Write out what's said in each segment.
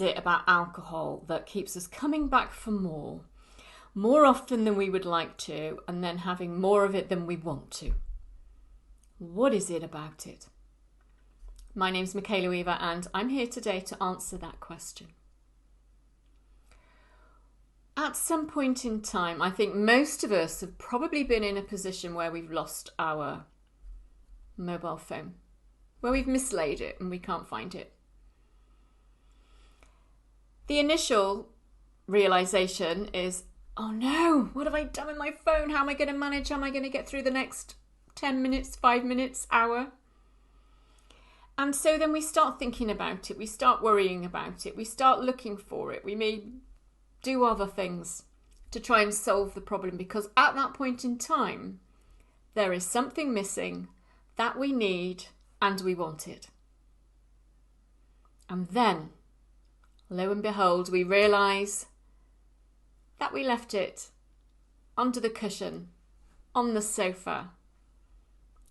is it about alcohol that keeps us coming back for more often than we would like to, and then having more of it than we want to? What is it about it? My name's Michaela Weaver, and I'm here today to answer that question. At some point in time, I think most of us have probably been in a position where we've lost our mobile phone, where we've mislaid it and we can't find it. The initial realization is, oh no, what have I done with my phone? How am I going to manage? How am I going to get through the next 10 minutes, 5 minutes, hour? And so then we start thinking about it. We start worrying about it. We start looking for it. We may do other things to try and solve the problem, because at that point in time, there is something missing that we need and we want it. And then, lo and behold, we realise that we left it under the cushion, on the sofa,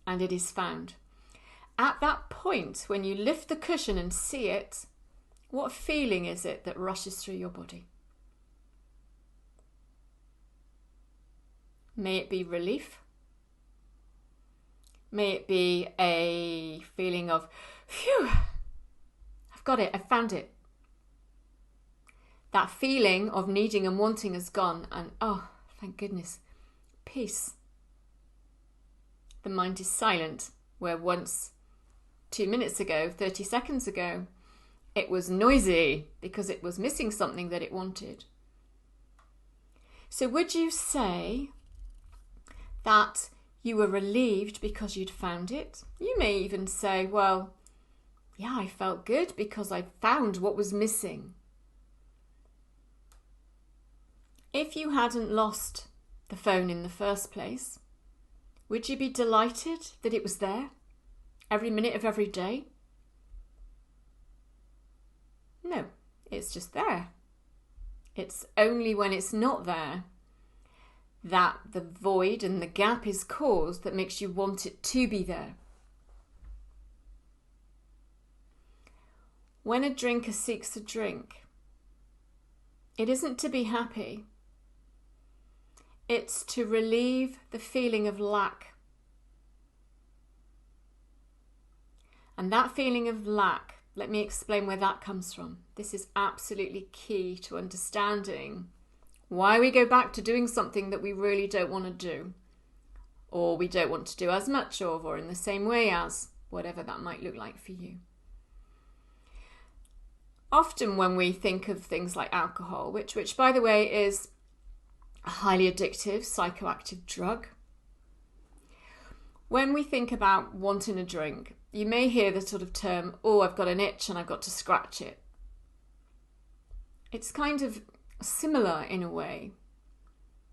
and it is found. At that point, when you lift the cushion and see it, what feeling is it that rushes through your body? May it be relief? May it be a feeling of, phew, I've got it, I found it. That feeling of needing and wanting is gone, and oh, thank goodness, peace. The mind is silent, where once 2 minutes ago, 30 seconds ago, it was noisy because it was missing something that it wanted. So would you say that you were relieved because you'd found it? You may even say, well, yeah, I felt good because I found what was missing. If you hadn't lost the phone in the first place, would you be delighted that it was there every minute of every day? No, it's just there. It's only when it's not there that the void and the gap is caused that makes you want it to be there. When a drinker seeks a drink, it isn't to be happy. It's to relieve the feeling of lack. And that feeling of lack, let me explain where that comes from. This is absolutely key to understanding why we go back to doing something that we really don't want to do, or we don't want to do as much of, or in the same way as, whatever that might look like for you. Often when we think of things like alcohol, which by the way is a highly addictive psychoactive drug, when we think about wanting a drink, you may hear the sort of term, oh, I've got an itch and I've got to scratch it. It's kind of similar in a way.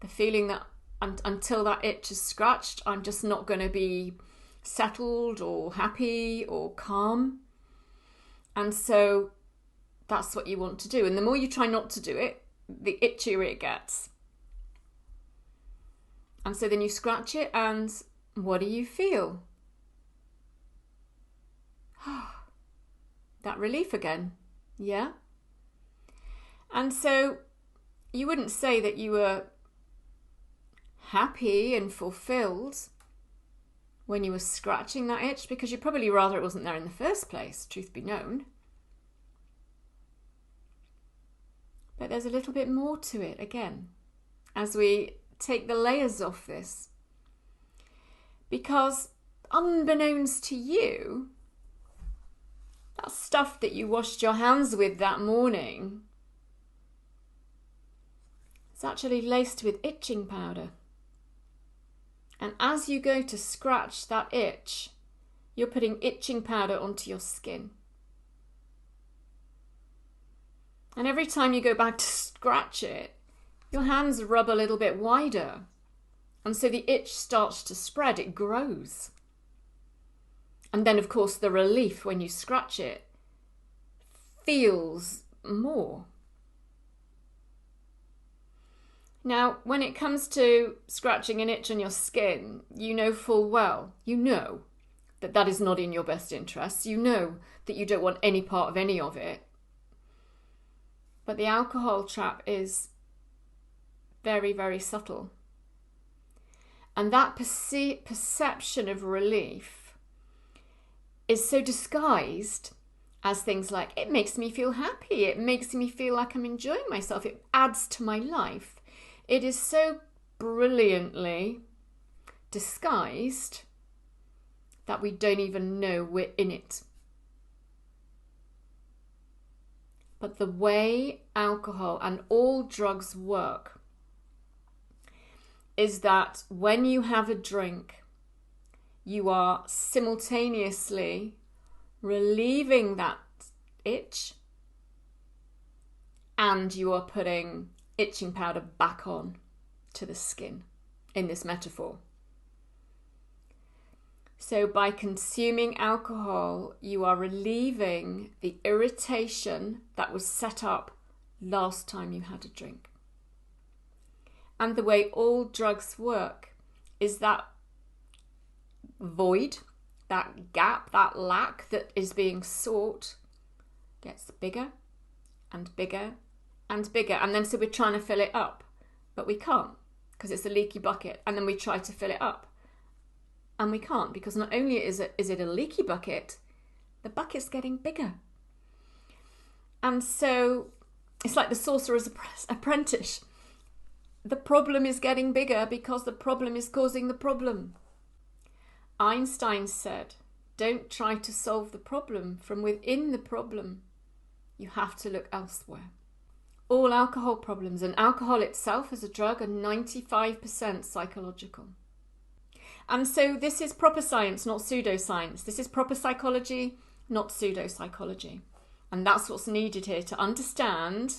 The feeling that until that itch is scratched, I'm just not going to be settled or happy or calm. And so that's what you want to do. And the more you try not to do it, the itchier it gets. And so then you scratch it, and what do you feel? That relief again. Yeah? And so you wouldn't say that you were happy and fulfilled when you were scratching that itch, because you'd probably rather it wasn't there in the first place, truth be known. But there's a little bit more to it again, as we take the layers off this. Because unbeknownst to you, that stuff that you washed your hands with that morning, it's actually laced with itching powder. And as you go to scratch that itch, you're putting itching powder onto your skin. And every time you go back to scratch it, your hands rub a little bit wider. And so the itch starts to spread, it grows. And then, of course, the relief when you scratch it feels more. Now, when it comes to scratching an itch on your skin, you know full well, that that is not in your best interests. You know that you don't want any part of any of it. But the alcohol trap is very, very subtle. And that perception of relief is so disguised as things like, it makes me feel happy, it makes me feel like I'm enjoying myself, it adds to my life. It is so brilliantly disguised that we don't even know we're in it. But the way alcohol and all drugs work is that when you have a drink, you are simultaneously relieving that itch and you are putting itching powder back on to the skin in this metaphor. So by consuming alcohol, you are relieving the irritation that was set up last time you had a drink. And the way all drugs work is that void, that gap, that lack that is being sought gets bigger and bigger and bigger. And then so we're trying to fill it up, but we can't because it's a leaky bucket. And then we try to fill it up and we can't, because not only is it a leaky bucket, the bucket's getting bigger. And so it's like the sorcerer's apprentice. The problem is getting bigger because the problem is causing the problem. Einstein said, don't try to solve the problem from within the problem. You have to look elsewhere. All alcohol problems, and alcohol itself as a drug, are 95% psychological. And so this is proper science, not pseudoscience. This is proper psychology, not pseudopsychology. And that's what's needed here to understand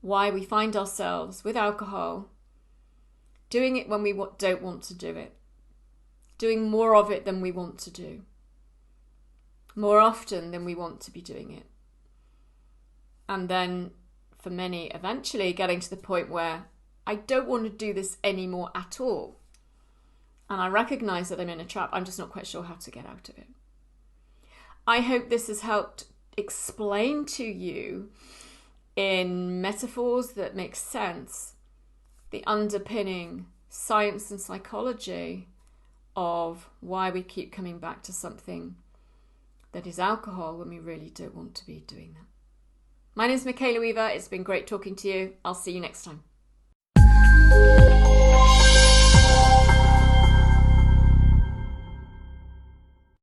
why we find ourselves with alcohol doing it when we don't want to do it, doing more of it than we want to do, more often than we want to be doing it. And then for many, eventually getting to the point where I don't want to do this anymore at all. And I recognise that I'm in a trap. I'm just not quite sure how to get out of it. I hope this has helped explain to you in metaphors that make sense the underpinning science and psychology of why we keep coming back to something that is alcohol when we really don't want to be doing that. My name is Michaela Weaver. It's been great talking to you. I'll see you next time.